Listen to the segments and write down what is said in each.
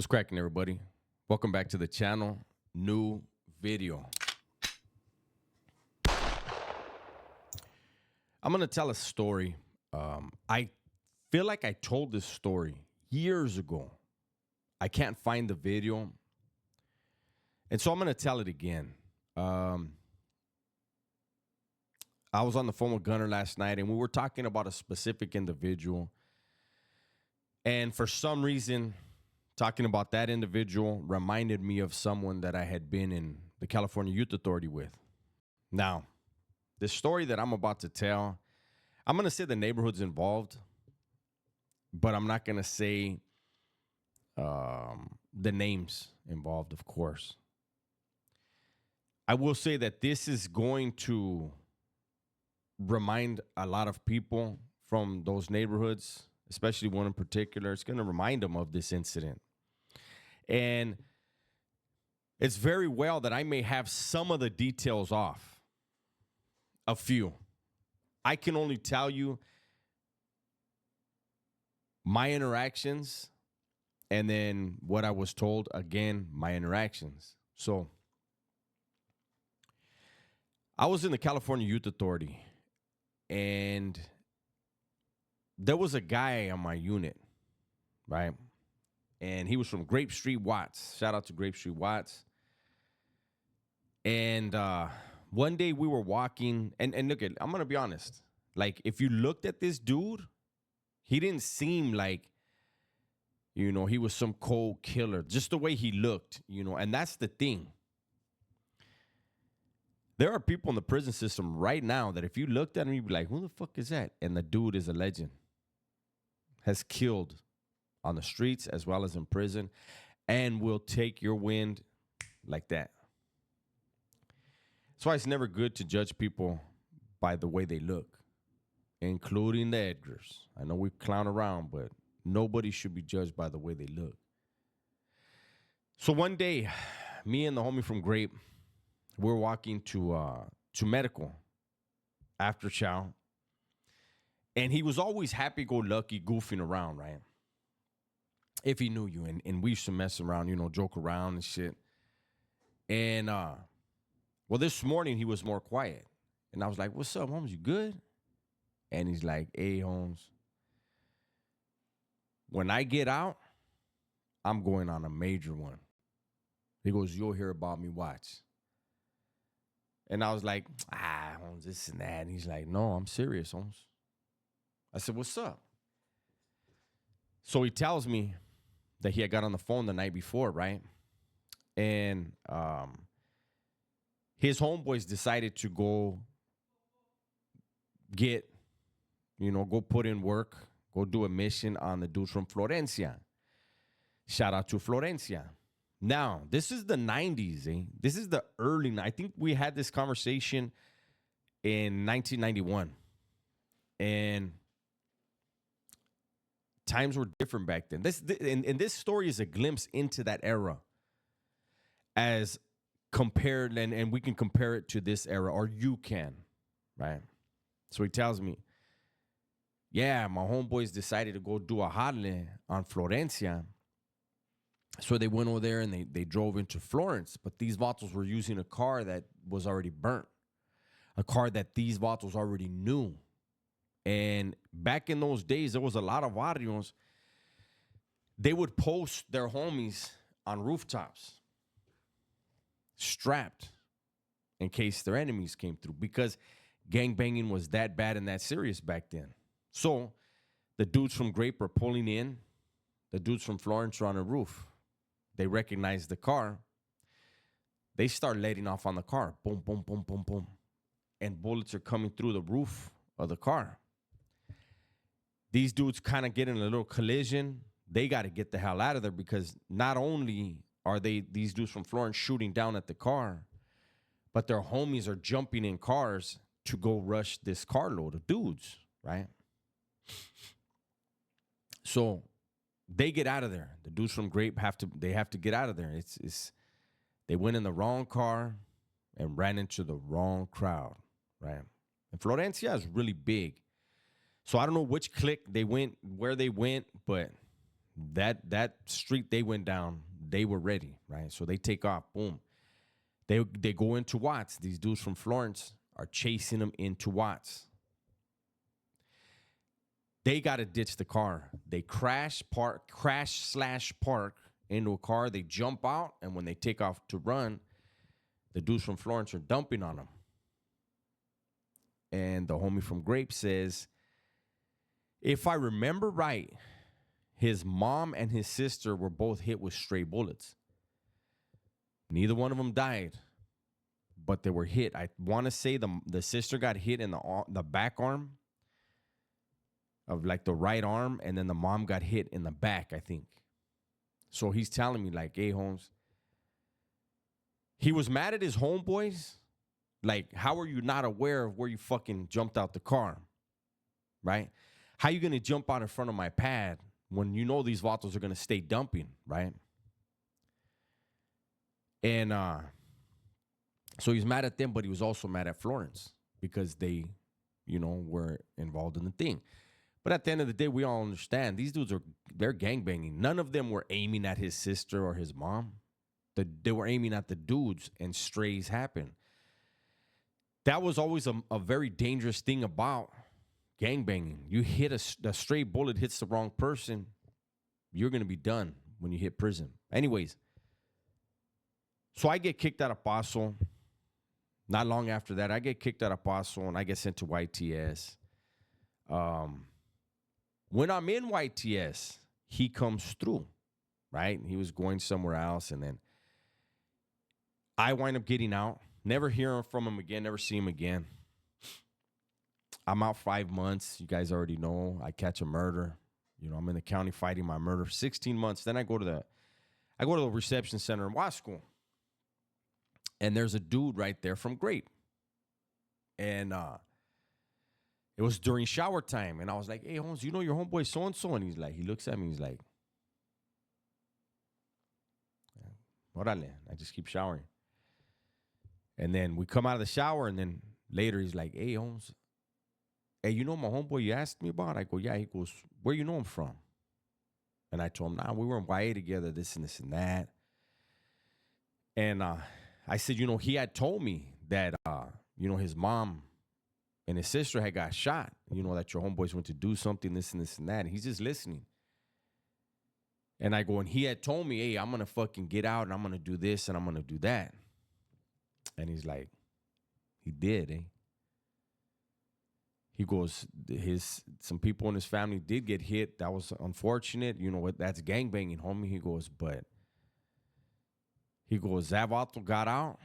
What's cracking, everybody? Welcome back to the channel. New video. I'm going to tell a story. I feel like I told this story years ago. I can't find the video. And so I'm going to tell it again. I was on the phone with Gunner last night, and we were talking about a specific individual. And for some reason, talking about that individual reminded me of someone that I had been in the California Youth Authority with. Now, the story that I'm about to tell, I'm going to say the neighborhood's involved, but I'm not going to say the names involved, of course. I will say that this is going to remind a lot of people from those neighborhoods, especially one in particular. It's going to remind them of this incident. And it's very well that I may have some of the details off. A few. I can only tell you my interactions and then what I was told, again, my interactions. So I was in the California Youth Authority, and there was a guy on my unit, right? And he was from Grape Street, Watts. Shout out to Grape Street, Watts. And one day we were walking, and look, I'm going to be honest. Like, if you looked at this dude, he didn't seem like, he was some cold killer. Just the way he looked, and that's the thing. There are people in the prison system right now that if you looked at him, you'd be like, who the fuck is that? And the dude is a legend. Has killed on the streets as well as in prison, and will take your wind like that. That's why it's never good to judge people by the way they look, including the Edgars. I know we clown around, but nobody should be judged by the way they look. So one day, me and the homie from Grape, we're walking to medical after chow. And he was always happy-go-lucky, goofing around, right? If he knew you. And we used to mess around, joke around and shit. And, well, this morning he was more quiet. And I was like, what's up, Holmes? You good? And he's like, hey, Holmes, when I get out, I'm going on a major one. He goes, you'll hear about me, watch. And I was like, Holmes, this and that. And he's like, no, I'm serious, Holmes. I said, what's up? So he tells me that he had got on the phone the night before, right? And his homeboys decided to go go put in work, go do a mission on the dudes from Florencia. Shout out to Florencia. Now, this is the 90s, eh? This is the early, I think we had this conversation in 1991. And times were different back then. This story is a glimpse into that era as compared, and we can compare it to this era, or you can, right? So he tells me, yeah, my homeboys decided to go do a jale on Florencia. So they went over there and they drove into Florence, but these vatos were using a car that was already burnt, a car that these vatos already knew. And back in those days, there was a lot of barrios. They would post their homies on rooftops, strapped, in case their enemies came through, because gangbanging was that bad and that serious back then. So the dudes from Grape are pulling in. The dudes from Florence are on a roof. They recognize the car. They start letting off on the car. Boom, boom, boom, boom, boom. And bullets are coming through the roof of the car. These dudes kind of get in a little collision. They got to get the hell out of there, because not only are these dudes from Florence shooting down at the car, but their homies are jumping in cars to go rush this carload of dudes, right? So they get out of there. The dudes from Grape have to get out of there. They went in the wrong car and ran into the wrong crowd, right? And Florencia is really big. So I don't know which clique they went, where they went, but That street they went down, they were ready, right? So they take off, boom. They go into Watts. These dudes from Florence are chasing them into Watts. They got to ditch the car. They crash slash park into a car. They jump out, and when they take off to run, the dudes from Florence are dumping on them. And the homie from Grape says, if I remember right, his mom and his sister were both hit with stray bullets. Neither one of them died, but they were hit. I want to say the sister got hit in the back arm of like the right arm, and then the mom got hit in the back, I think. So he's telling me like, hey, Holmes, he was mad at his homeboys. Like, how are you not aware of where you fucking jumped out the car, right? How you going to jump out in front of my pad when you know these vatos are going to stay dumping, right? And so he's mad at them, but he was also mad at Florence because they, were involved in the thing. But at the end of the day, we all understand these dudes they're gangbanging. None of them were aiming at his sister or his mom. They were aiming at the dudes, and strays happen. That was always a very dangerous thing about gangbanging. You hit a stray bullet hits the wrong person, you're going to be done when you hit prison. Anyways, so I get kicked out of Paso. Not long after that, I get kicked out of Paso, and I get sent to YTS. When I'm in YTS, he comes through, right? He was going somewhere else, and then I wind up getting out. Never hear from him again, never see him again. I'm out 5 months. You guys already know. I catch a murder. I'm in the county fighting my murder for 16 months. Then I go to the reception center in Wasco. And there's a dude right there from Grape. And it was during shower time. And I was like, hey, Holmes, you know your homeboy so-and-so? And he looks at me. He's like, órale. I just keep showering. And then we come out of the shower. And then later he's like, hey, Holmes, hey, you know my homeboy you asked me about? I go, yeah. He goes, where you know him from? And I told him, nah, we were in YA together, this and this and that. And I said, he had told me that, his mom and his sister had got shot, that your homeboys went to do something, this and this and that. And he's just listening. And I go, and he had told me, hey, I'm going to fucking get out and I'm going to do this and I'm going to do that. And he's like, he did, eh? He goes, some people in his family did get hit. That was unfortunate. You know what? That's gangbanging, homie. He goes, that vato got out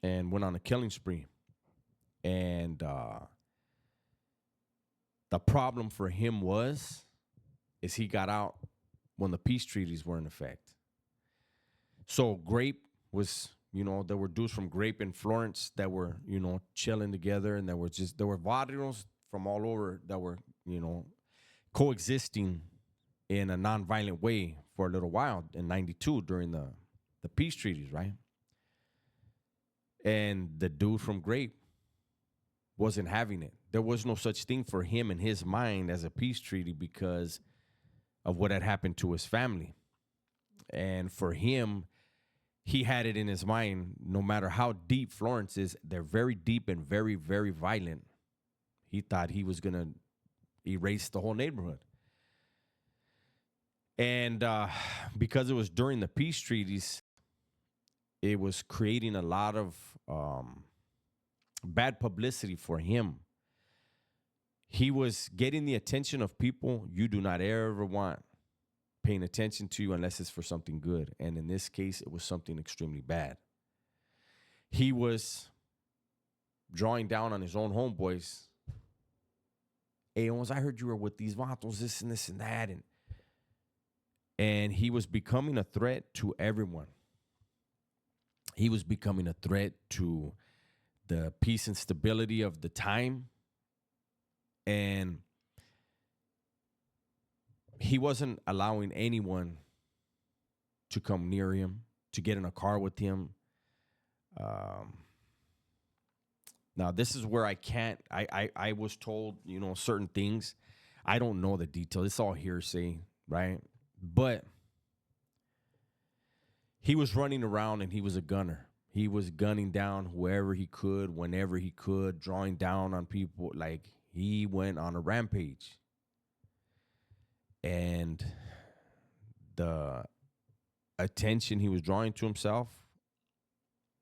and went on a killing spree. And the problem for him is he got out when the peace treaties were in effect. So Grape was, there were dudes from Grape and Florence that were, chilling together, and there were barrios from all over that were, coexisting in a nonviolent way for a little while in 92 during the peace treaties, right? And the dude from Grape wasn't having it. There was no such thing for him in his mind as a peace treaty because of what had happened to his family. And for him, he had it in his mind, no matter how deep Florence is, they're very deep and very, very violent. He thought he was going to erase the whole neighborhood. And because it was during the peace treaties, it was creating a lot of bad publicity for him. He was getting the attention of people you do not ever want paying attention to you unless it's for something good. And in this case, it was something extremely bad. He was drawing down on his own homeboys. Hey, Owens, I heard you were with these vatos, this and that. And he was becoming a threat to everyone. He was becoming a threat to the peace and stability of the time. And he wasn't allowing anyone to come near him, to get in a car with him. Now, this is where I was told, certain things. I don't know the detail. It's all hearsay. right? But he was running around and he was a gunner. He was gunning down whoever he could, whenever he could, drawing down on people. Like he went on a rampage. And the attention he was drawing to himself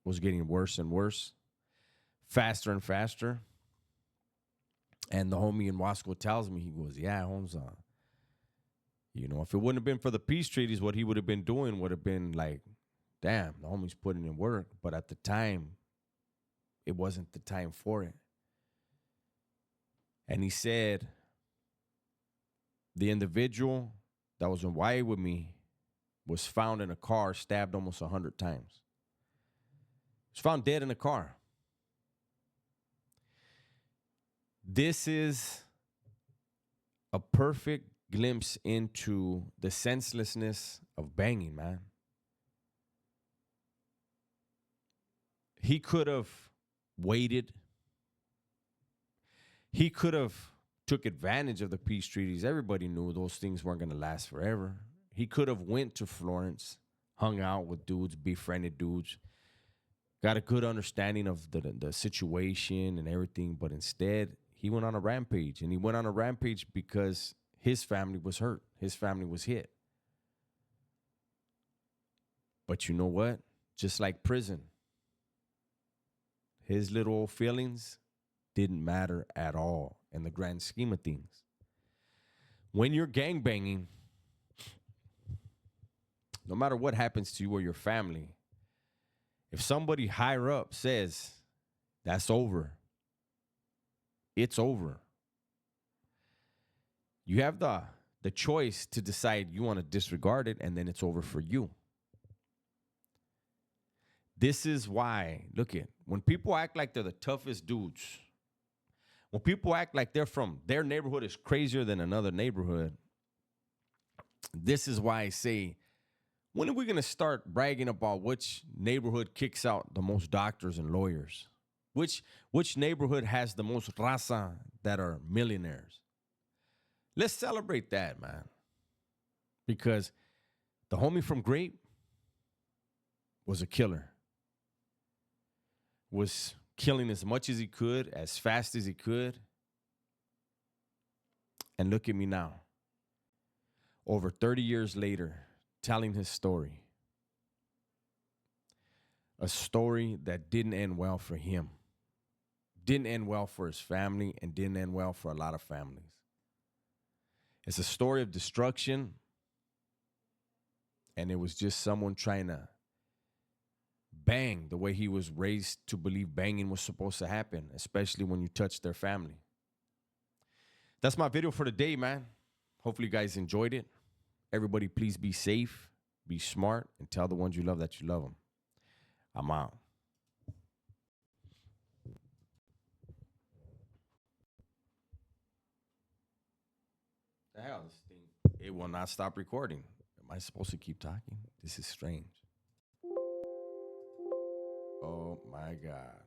was getting worse and worse, faster and faster. And the homie in Wasco tells me, he goes, yeah, Holmes, if it wouldn't have been for the peace treaties, what he would have been doing would have been like, damn, the homie's putting in work. But at the time, it wasn't the time for it. And he said, the individual that was in Hawaii with me was found in a car, stabbed almost 100 times. Was found dead in a car. This is a perfect glimpse into the senselessness of banging, man. He could have waited. He could have took advantage of the peace treaties. Everybody knew those things weren't going to last forever. He could have went to Florence, hung out with dudes, befriended dudes, got a good understanding of the situation and everything, but instead he went on a rampage. And he went on a rampage because his family was hurt. His family was hit. But you know what? Just like prison, his little feelings didn't matter at all in the grand scheme of things. When you're gangbanging, no matter what happens to you or your family, if somebody higher up says, that's over, it's over. You have the choice to decide you want to disregard it, and then it's over for you. This is why, look at, when people act like they're the toughest dudes, when people act like they're from their neighborhood is crazier than another neighborhood, this is why I say, when are we going to start bragging about which neighborhood kicks out the most doctors and lawyers? Which neighborhood has the most raza that are millionaires? Let's celebrate that, man. Because the homie from Grape was a killer. Was killing as much as he could, as fast as he could. And look at me now. Over 30 years later, telling his story. A story that didn't end well for him. Didn't end well for his family, and didn't end well for a lot of families. It's a story of destruction, and it was just someone trying to bang the way he was raised to believe banging was supposed to happen, especially when you touch their family. That's my video for today, man. Hopefully you guys enjoyed it. Everybody, please be safe, be smart, and tell the ones you love that you love them. I'm out. The hell, this thing, it will not stop recording. Am I supposed to keep talking? This is strange. Oh my God.